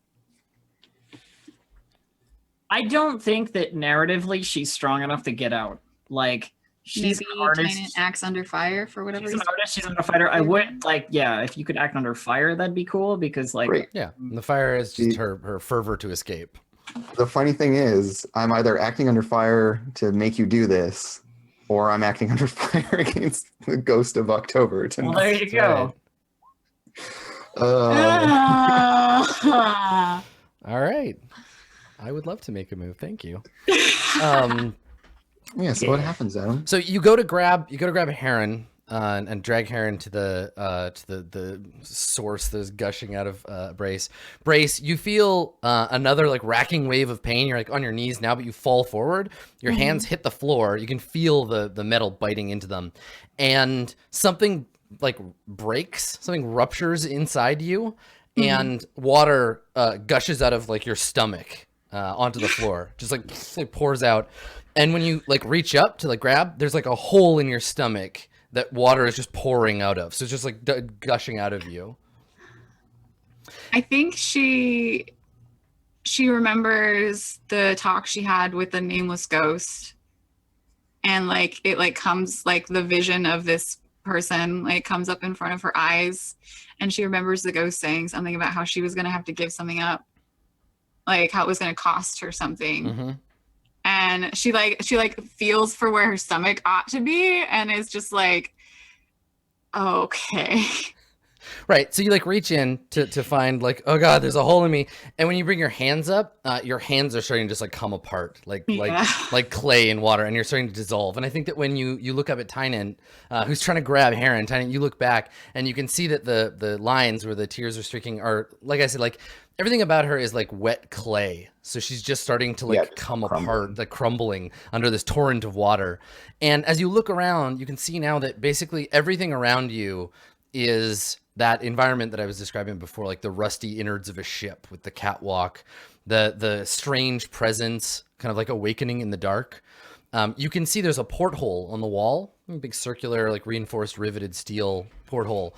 B: I don't think that narratively she's strong enough to get out. Like she's
E: Maybe
B: an artist.
E: Tynant acts under fire for whatever
B: She's an
E: reason.
B: artist. She's not a fighter. I would like, yeah, if you could act under fire, that'd be cool because like
C: Great.
A: Yeah, and the fire is just
C: The-
A: her fervor to escape.
C: The funny thing is, I'm either acting under fire to make you do this, or I'm acting under fire against the ghost of October
B: well,
C: tonight.
B: there you go.
E: Ah.
A: All right. I would love to make a move. Thank you.
C: Yeah, so what happens, Adam?
A: So you go to grab a Heron and drag Heron to the source that is gushing out of Brace. Brace, you feel another like racking wave of pain. You're like on your knees now, but you fall forward. Your hands hit the floor. You can feel the metal biting into them, and something like breaks. Something ruptures inside you, and water gushes out of like your stomach onto the floor. Just like pours out. And when you like reach up to like grab, there's like a hole in your stomach that water is just pouring out of. So it's just like gushing out of you.
E: I think she remembers the talk she had with the nameless ghost, and like it like comes like the vision of this person like comes up in front of her eyes, and she remembers the ghost saying something about how she was going to have to give something up, like how it was going to cost her something.
A: Mm-hmm.
E: And she feels for where her stomach ought to be, and is just like, okay.
A: Right. So you like reach in to find like, oh God, there's a hole in me. And when you bring your hands up, your hands are starting to just like come apart, like clay in water, and you're starting to dissolve. And I think that when you look up at Tynan, who's trying to grab Heron, Tynan, you look back and you can see that the lines where the tears are streaking are, like I said, like everything about her is like wet clay. So she's just starting to like come apart, like crumbling under this torrent of water. And as you look around, you can see now that basically everything around you is that environment that I was describing before, like the rusty innards of a ship with the catwalk, the strange presence, kind of like awakening in the dark. You can see there's a porthole on the wall, a big circular, like reinforced riveted steel porthole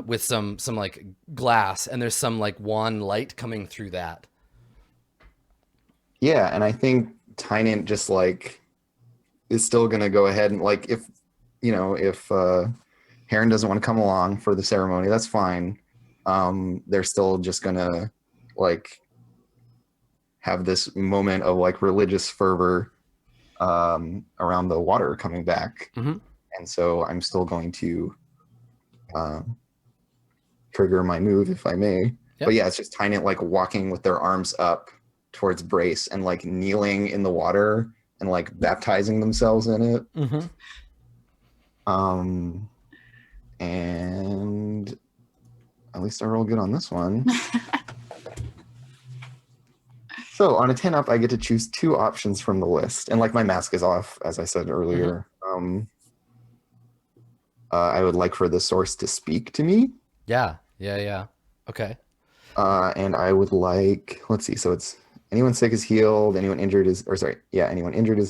A: with some like glass, and there's some like wan light coming through that.
C: Yeah, and I think Tynant just like is still gonna go ahead and like if Heron doesn't want to come along for the ceremony, that's fine. They're still just gonna like have this moment of like religious fervor around the water coming back.
A: Mm-hmm.
C: And so I'm still going to trigger my move if I may.
A: Yep.
C: But yeah, it's just Tynant like walking with their arms up towards Brace and like kneeling in the water and like baptizing themselves in it.
A: Mm-hmm.
C: And at least I roll good on this one. So on a 10 up, I get to choose 2 options from the list. And like my mask is off, as I said earlier. I would like for the source to speak to me.
A: Yeah. Okay.
C: And I would like, let's see, so it's anyone sick is healed, anyone injured is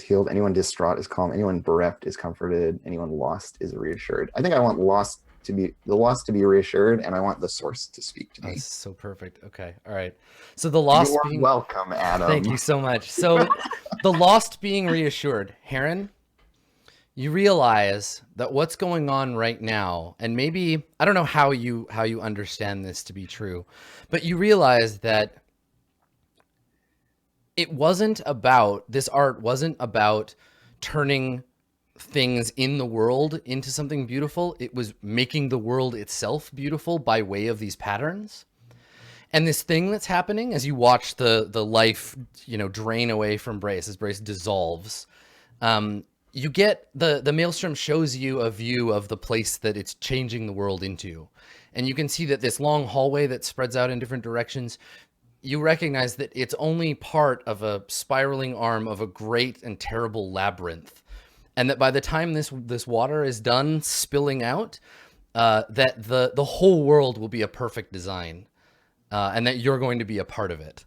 C: healed, anyone distraught is calm, anyone bereft is comforted, anyone lost is reassured. I think I want the lost to be reassured, and I want the source to speak to me.
A: That's so perfect. Okay. All right. So the lost
C: You are
A: being
C: welcome, Adam.
A: Thank you so much. So the lost being reassured, Heron, you realize that what's going on right now, and maybe I don't know how you understand this to be true, but you realize that this art wasn't about turning things in the world into something beautiful. It was making the world itself beautiful by way of these patterns. And this thing that's happening as you watch the life, drain away from Brace as Brace dissolves, you get the Maelstrom shows you a view of the place that it's changing the world into. And you can see that this long hallway that spreads out in different directions, you recognize that it's only part of a spiraling arm of a great and terrible labyrinth. And that by the time this water is done spilling out, that the whole world will be a perfect design. And that you're going to be a part of it.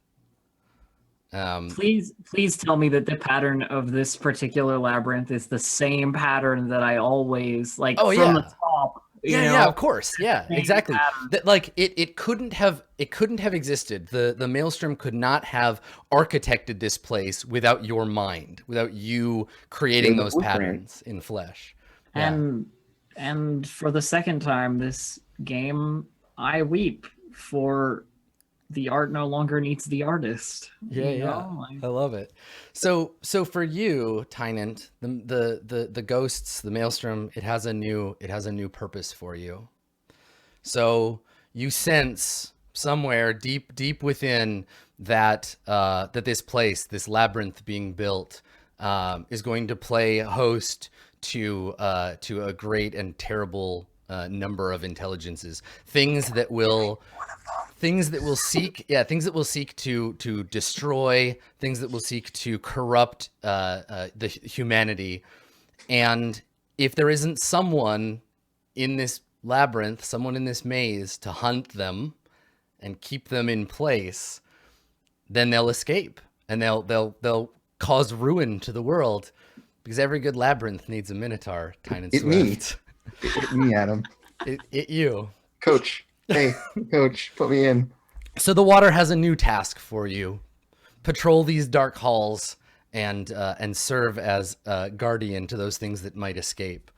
B: Please tell me that the pattern of this particular labyrinth is the same pattern that I always like from the top.
A: Yeah, of course. Yeah, exactly.
B: Pattern.
A: That like it couldn't have existed. The Maelstrom could not have architected this place without your mind, without you creating those patterns in flesh.
B: And for the second time this game, I weep, for the art no longer needs the artist.
A: I love it. So for you, Tynant, the ghosts, the Maelstrom, it has a new purpose for you. So you sense somewhere deep within that that this place, this labyrinth being built, is going to play host to a great and terrible number of intelligences, things that will seek to destroy, things that will seek to corrupt the humanity. And if there isn't someone in this labyrinth, someone in this maze to hunt them and keep them in place, then they'll escape and they'll cause ruin to the world, because every good labyrinth needs a minotaur. Tynant Swift.
C: It me, Adam.
A: It you.
C: Coach. Hey, coach, put me in.
A: So the water has a new task for you. Patrol these dark halls and serve as guardian to those things that might escape.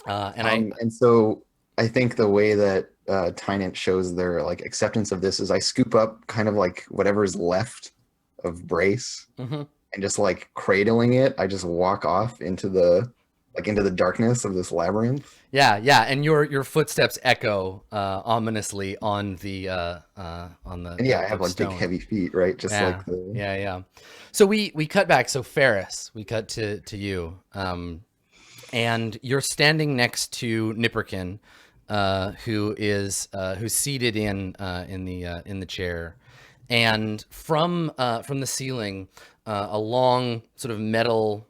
C: And so I think the way that Tynant shows their like acceptance of this is I scoop up kind of like whatever's left of Brace, and just like cradling it, I just walk off into the darkness of this labyrinth.
A: Yeah, and your footsteps echo ominously on the
C: And yeah, I have like big heavy feet, right? Just like the
A: yeah. So we cut back. So Ferris, we cut to you, and you're standing next to Nipperkin, who's seated in the chair, and from the ceiling, a long sort of metal,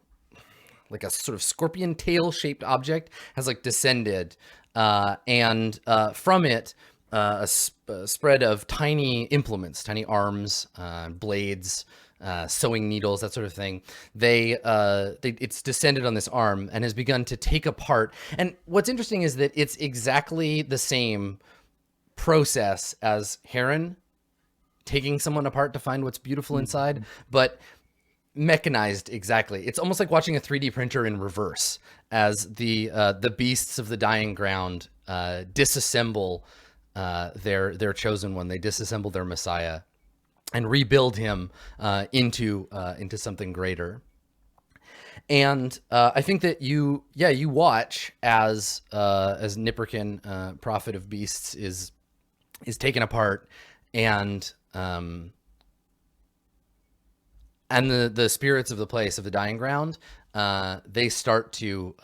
A: like a sort of scorpion tail shaped object has like descended and from it, a spread of tiny implements, tiny arms, blades, sewing needles, that sort of thing. It's descended on this arm and has begun to take apart. And what's interesting is that it's exactly the same process as Heron taking someone apart to find what's beautiful inside, but mechanized exactly. It's almost like watching a 3D printer in reverse as the beasts of the dying ground disassemble their chosen one. They disassemble their Messiah and rebuild him into something greater. And I think that you watch as Nipperkin, prophet of beasts, is taken apart, and the spirits of the place, of the dying ground, they start to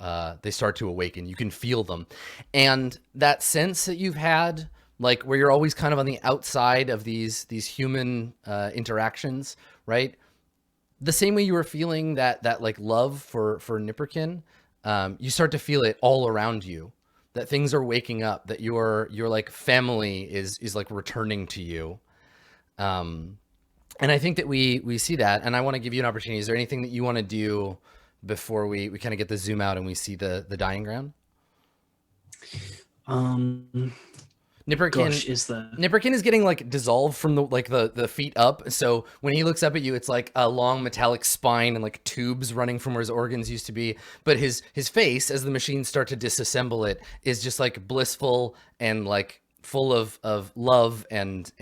A: awaken. You can feel them, and that sense that you've had, like where you're always kind of on the outside of these human interactions, right? The same way you were feeling that like love for Nipperkin, you start to feel it all around you. That things are waking up. That your like family is like returning to you. And I think that we see that. And I want to give you an opportunity. Is there anything that you want to do before we kind of get the zoom out and we see the dying ground? Nipperkin is getting like dissolved from the feet up. So when he looks up at you, it's like a long metallic spine and like tubes running from where his organs used to be. But his face, as the machines start to disassemble it, is just like blissful and like full of love and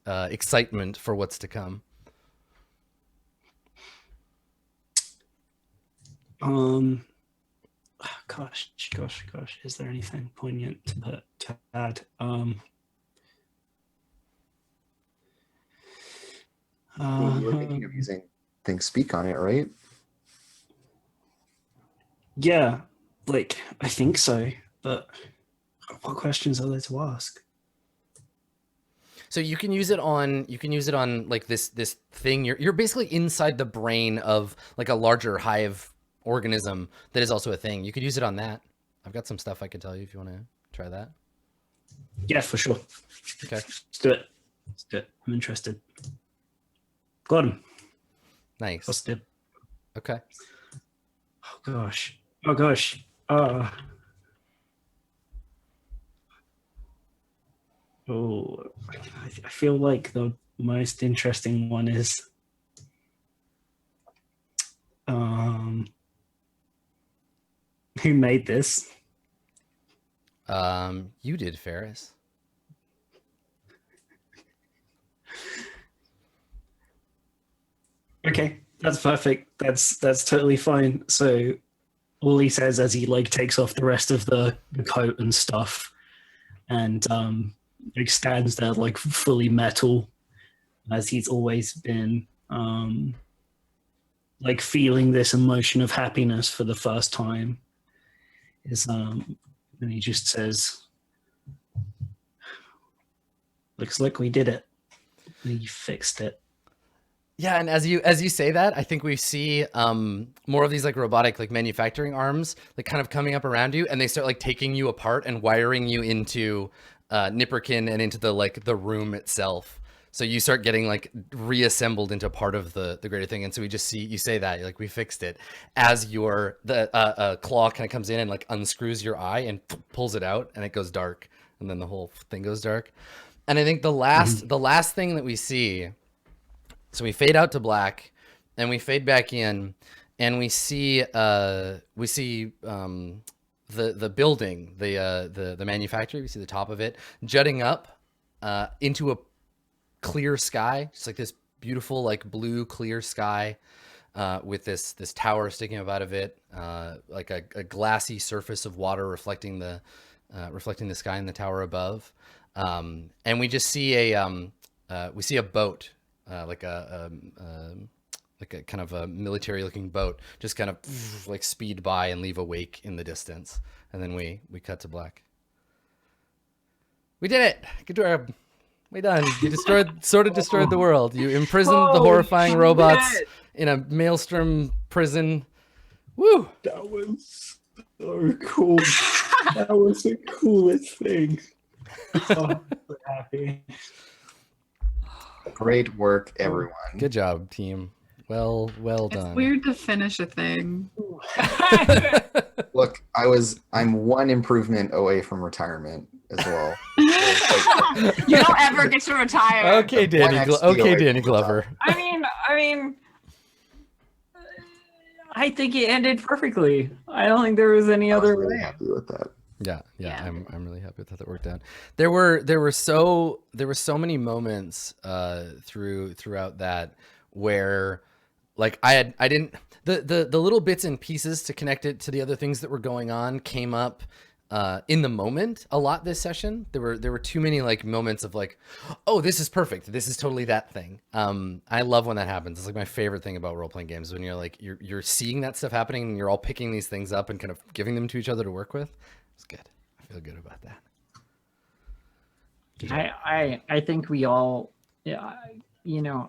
A: excitement for what's to come.
D: Gosh, is there anything poignant to add?
C: You were thinking of using things speak on it, right?
D: Yeah, like I think so, but what questions are there to ask?
A: So you can use it on like this thing. You're basically inside the brain of like a larger hive organism that is also a thing. You could use it on that. I've got some stuff I could tell you if you want to try that.
D: Yeah, for sure.
A: Okay.
D: Let's do it. I'm interested. Got him.
A: Nice.
D: Busted.
A: Okay.
D: Oh gosh. Oh, I feel like the most interesting one is who made this?
A: You did, Ferris.
D: Okay, that's perfect. That's totally fine. So all he says as he like takes off the rest of the coat and stuff, and like stands there like fully metal, as he's always been, like feeling this emotion of happiness for the first time, is and he just says, "Looks like we did it. We fixed it."
A: Yeah, and as you say that, I think we see more of these like robotic like manufacturing arms like kind of coming up around you, and they start like taking you apart and wiring you into Nipperkin and into the room itself. So you start getting like reassembled into part of the greater thing. And so we just see you say that, you're like, we fixed it, as the claw kind of comes in and like unscrews your eye and pulls it out, and it goes dark, and then the whole thing goes dark. And I think the last thing that we see. So we fade out to black, and we fade back in, and we see the building, the manufactory. We see the top of it jutting up into a clear sky, just like this beautiful like blue clear sky with this tower sticking up out of it, like a glassy surface of water reflecting the sky in the tower above, and we just see a boat. Like a kind of a military looking boat just kind of like speed by and leave a wake in the distance, and then we cut to black. We did it. Good job. We done. You destroyed the world. You imprisoned the horrifying robots in a maelstrom prison. Woo!
D: That was so cool. That was the coolest thing. Oh, I'm so happy.
C: Great work, everyone.
A: Good job, team. Well
E: It's
A: done.
E: weird to finish a thing.
C: Look, I'm one improvement away from retirement as well.
E: You don't ever get to retire.
A: Okay, Danny.
C: One XP away
A: Danny
C: from
A: Glover.
B: I mean, I think it ended perfectly. I don't think there was any
C: I was
B: other
C: really
B: way.
C: happy with that.
A: Yeah.
E: Yeah.
A: I'm really happy with how that worked out. There were so many moments throughout that where like the little bits and pieces to connect it to the other things that were going on came up in the moment a lot this session. There were too many like moments of like, oh, this is perfect. This is totally that thing. I love when that happens. It's like my favorite thing about role-playing games, when you're like you're seeing that stuff happening and you're all picking these things up and kind of giving them to each other to work with. It's good. I feel good about that.
B: I think we all, yeah,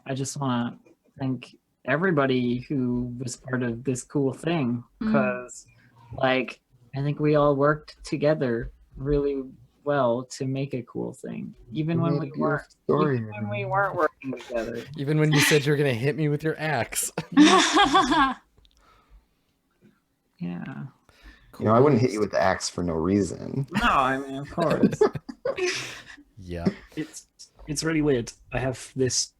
B: I just want to thank everybody who was part of this cool thing, because like I think we all worked together really well to make a cool thing, even when we weren't working together.
A: Even when you said you were gonna hit me with your axe.
B: Yeah.
C: You know, I wouldn't hit you with the axe for no reason.
B: No, I mean, of course.
A: Yeah.
D: It's really weird. I have this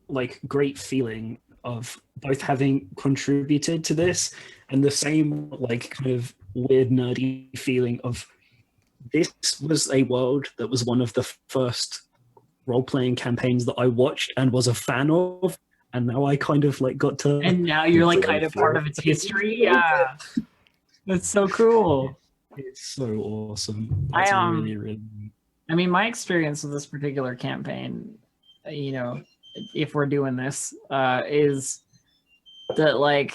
D: like great feeling of both having contributed to this and the same like kind of weird nerdy feeling of this was a world that was one of the first role-playing campaigns that I watched and was a fan of, and now I kind of like got to,
B: And now you're like kind of part of its history. Yeah. That's so cool.
D: it's so awesome.
B: I,
D: It's
B: um,
D: really
B: I mean, my experience with this particular campaign, if we're doing this, is that like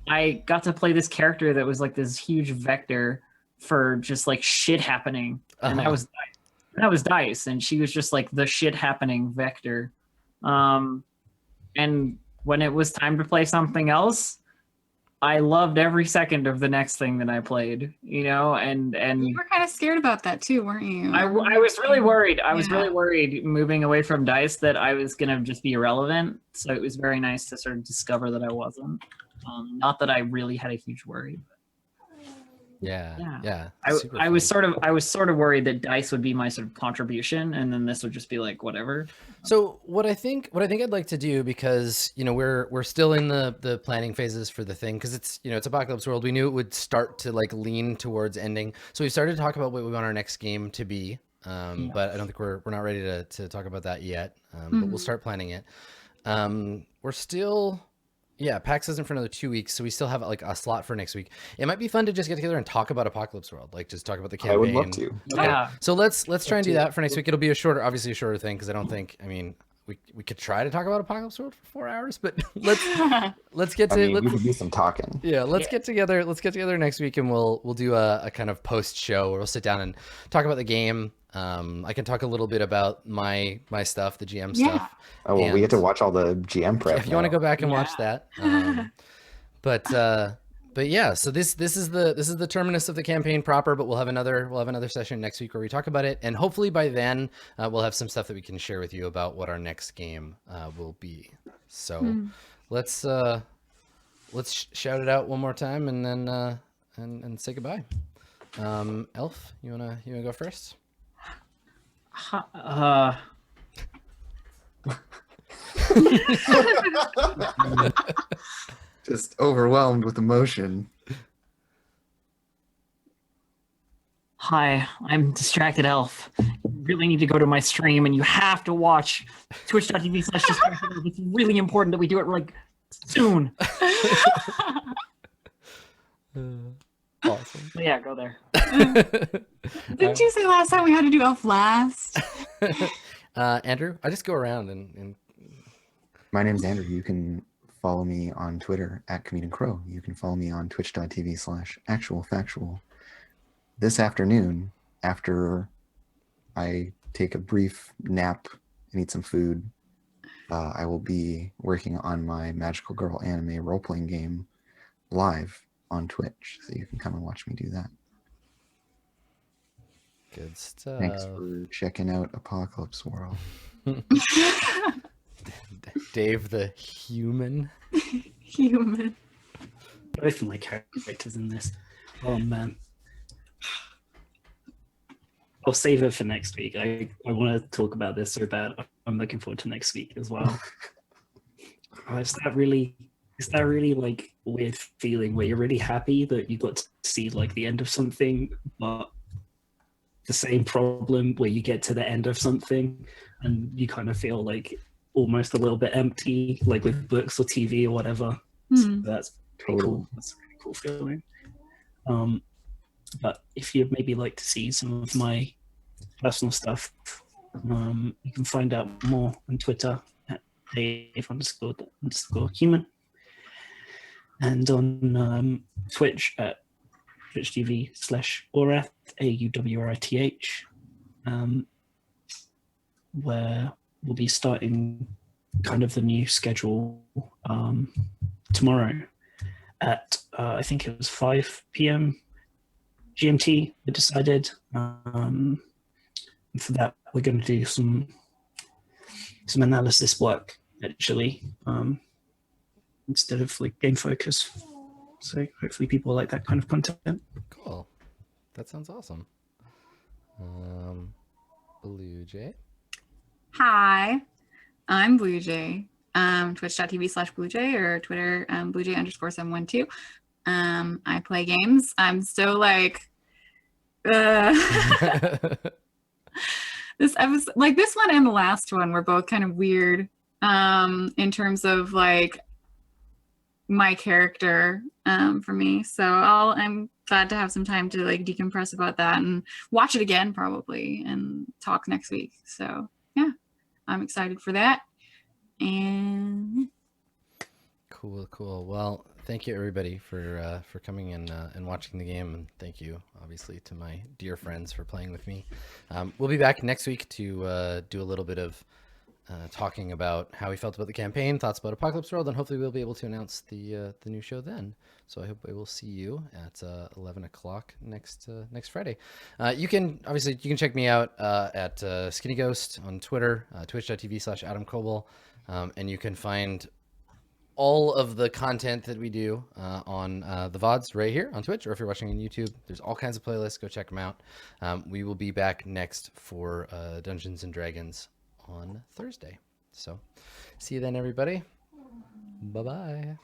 B: I got to play this character that was like this huge vector for just like shit happening, and that was Dice, and she was just like the shit happening vector. And when it was time to play something else, I loved every second of the next thing that I played, and
E: You were kind of scared about that too, weren't you?
B: I was really worried. I was
E: Yeah.
B: really worried moving away from Dice that I was going to just be irrelevant. So it was very nice to sort of discover that I wasn't. Not that I really had a huge worry.
A: Yeah.
B: I was sort of worried that Dice would be my sort of contribution, and then this would just be like whatever.
A: So what I think I'd like to do, because we're still in the planning phases for the thing, because it's Apocalypse World. We knew it would start to like lean towards ending, so we started to talk about what we want our next game to be. But I don't think we're not ready to talk about that yet. But we'll start planning it. We're still. Yeah, PAX isn't for another 2 weeks, so we still have like a slot for next week. It might be fun to just get together and talk about Apocalypse World, like just talk about the campaign.
C: I would love to.
B: Yeah.
A: So let's try and do that for next week. It'll be obviously a shorter thing, because I don't think, we could try to talk about Apocalypse World for 4 hours, but let's get to
C: We could do some talking.
A: yeah, let's get together. Let's get together next week, and we'll do a kind of post show where we'll sit down and talk about the game. I can talk a little bit about my stuff, the GM stuff.
C: Oh, well, we get to watch all the GM prep.
A: If you want to go back and watch that. But yeah, so this is the terminus of the campaign proper, but we'll have another session next week where we talk about it, and hopefully by then we'll have some stuff that we can share with you about what our next game will be. So let's shout it out one more time, and then and say goodbye. Elf, you wanna go first?
C: Just overwhelmed with emotion.
B: Hi, I'm Distracted Elf. You really need to go to my stream, and you have to watch twitch.tv/distracted. It's really important that we do it like soon.
A: Awesome.
B: But yeah, go there.
E: Didn't you say last time we had to do Elf last?
A: Andrew, I just go around and
C: My name's Andrew. You can follow me on Twitter @ComedianCrow. You can follow me on twitch.tv/actualfactual. This afternoon, after I take a brief nap and eat some food, I will be working on my Magical Girl anime role-playing game live on Twitch. So you can come and watch me do that.
A: Good stuff.
C: Thanks for checking out Apocalypse World.
A: Dave the human.
E: Human.
D: Both of my characters in this. Oh man. I'll save it for next week. I want to talk about this so bad. I'm looking forward to next week as well. Is that really like weird feeling where you're really happy that you got to see like the end of something, but the same problem where you get to the end of something and you kind of feel like almost a little bit empty, like with books or TV or whatever. So that's pretty cool. That's a really cool feeling. But if you'd maybe like to see some of my personal stuff, you can find out more on Twitter at Dave__human, and on Twitch at twitch.tv/Aurath, AUWRITH, where we'll be starting kind of the new schedule tomorrow at I think it was 5 p.m. GMT. We decided for that we're going to do some analysis work actually, instead of like game focus. So hopefully people like that kind of content.
A: Cool. That sounds awesome. Blue Jay.
E: Hi, I'm Blue Jay. Twitch.tv/BlueJay or Twitter BlueJay_712. I play games. I'm so like this episode, like this one and the last one, were both kind of weird in terms of like my character for me. So I'm glad to have some time to like decompress about that and watch it again probably and talk next week. So yeah, I'm excited for that. And
A: Cool. Well, thank you everybody for coming in and watching the game, and thank you obviously to my dear friends for playing with me. We'll be back next week to do a little bit of talking about how we felt about the campaign, thoughts about Apocalypse World, and hopefully we'll be able to announce the new show then. So I hope I will see you at 11 o'clock next Friday. You can check me out at Skinny Ghost on Twitter, twitch.tv/Adam Coble, and you can find all of the content that we do on the VODs right here on Twitch, or if you're watching on YouTube, there's all kinds of playlists. Go check them out. We will be back next for Dungeons and Dragons on Thursday. So see you then, everybody. Bye-bye.